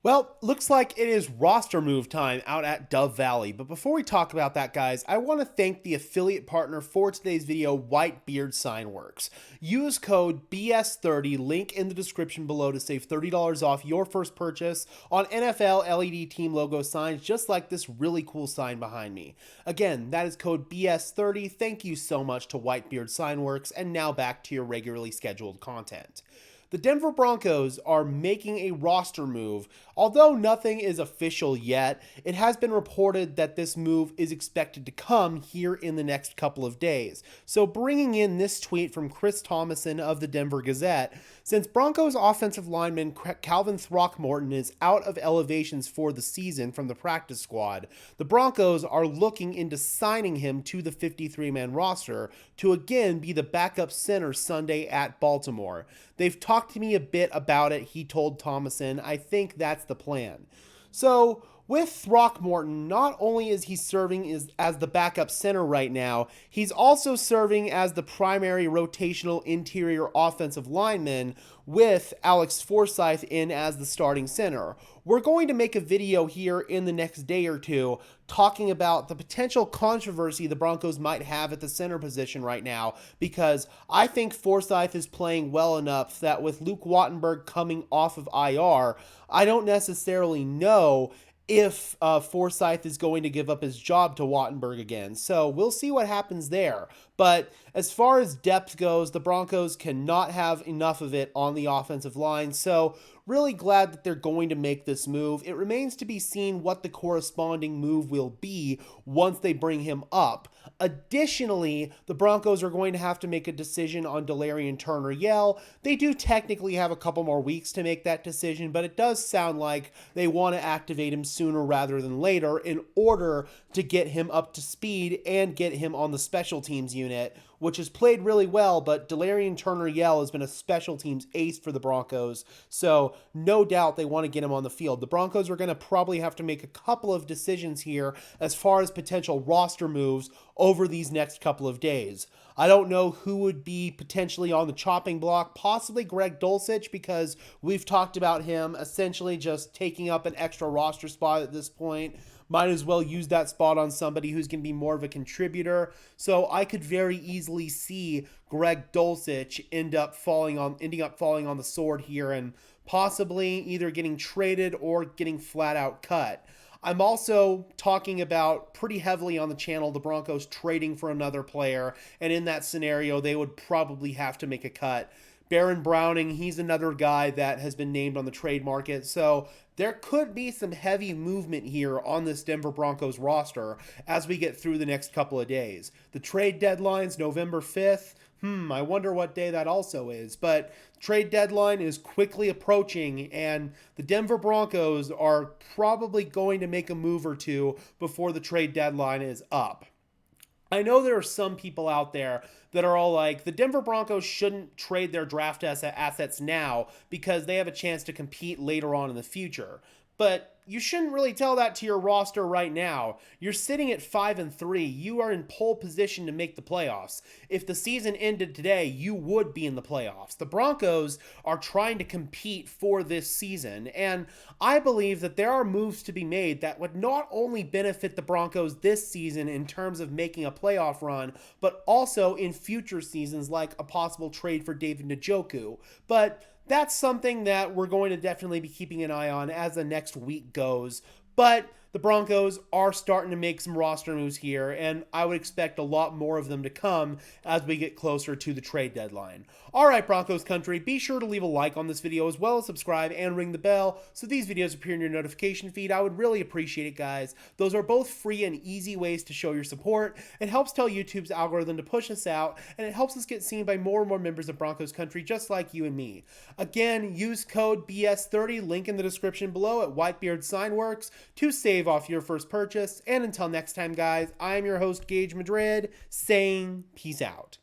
Well, looks like it is roster move time out at Dove Valley. But before we talk about that, guys, I want to thank the affiliate partner for today's video, Whitebeard Signworks. Use code BS30, link in the description below to save $30 off your first purchase on NFL LED team logo signs, just like this really cool sign behind me. Again, that is code BS30. Thank you so much to Whitebeard Signworks, and now back to your regularly scheduled content. The Denver Broncos are making a roster move. Although nothing is official yet, it has been reported that this move is expected to come here in the next couple of days. So bringing in this tweet from Chris Thomason of the Denver Gazette, since Broncos offensive lineman Calvin Throckmorton is out of elevations for the season from the practice squad, the Broncos are looking into signing him to the 53-man roster to again be the backup center Sunday at Baltimore. They've talked to me a bit about it, he told Thomason. I think that's the plan. So with Throckmorton, not only is he serving as the backup center right now, he's also serving as the primary rotational interior offensive lineman with Alex Forsyth in as the starting center. We're going to make a video here in the next day or two talking about the potential controversy the Broncos might have at the center position right now, because I think Forsyth is playing well enough that with Luke Wattenberg coming off of IR, I don't necessarily know if Forsyth is going to give up his job to Wattenberg again. So we'll see what happens there. But as far as depth goes, the Broncos cannot have enough of it on the offensive line. So really glad that they're going to make this move. It remains to be seen what the corresponding move will be once they bring him up. Additionally, the Broncos are going to have to make a decision on Delarian Turner-Yell. They do technically have a couple more weeks to make that decision, but it does sound like they want to activate him sooner rather than later in order to get him up to speed and get him on the special teams unit, which has played really well, but Delarian Turner-Yell has been a special teams ace for the Broncos, so no doubt they want to get him on the field. The Broncos are going to probably have to make a couple of decisions here as far as potential roster moves over these next couple of days. I don't know who would be potentially on the chopping block, possibly Greg Dulcich, because we've talked about him essentially just taking up an extra roster spot at this point. Might as well use that spot on somebody who's going to be more of a contributor. So I could very easily see Greg Dulcich ending up falling on the sword here and possibly either getting traded or getting flat out cut. I'm also talking about pretty heavily on the channel the Broncos trading for another player, and in that scenario they would probably have to make a cut. Baron Browning, he's another guy that has been named on the trade market, so there could be some heavy movement here on this Denver Broncos roster as we get through the next couple of days. The trade deadline's November 5th. I wonder what day that also is. But trade deadline is quickly approaching, and the Denver Broncos are probably going to make a move or two before the trade deadline is up. I know there are some people out there that are all like, the Denver Broncos shouldn't trade their draft assets now because they have a chance to compete later on in the future. But you shouldn't really tell that to your roster right now. You're sitting at 5-3. You are in pole position to make the playoffs. If the season ended today, you would be in the playoffs. The Broncos are trying to compete for this season, and I believe that there are moves to be made that would not only benefit the Broncos this season in terms of making a playoff run, but also in future seasons, like a possible trade for David Njoku. But that's something that we're going to definitely be keeping an eye on as the next week goes. But the Broncos are starting to make some roster moves here, and I would expect a lot more of them to come as we get closer to the trade deadline. All right, Broncos country, be sure to leave a like on this video as well as subscribe and ring the bell so these videos appear in your notification feed. I would really appreciate it, guys. Those are both free and easy ways to show your support. It helps tell YouTube's algorithm to push us out, and it helps us get seen by more and more members of Broncos country just like you and me. Again, use code BS30, link in the description below at Whitebeard Signworks to save off your first purchase. And until next time, guys, I'm your host, Gage Madrid, saying peace out.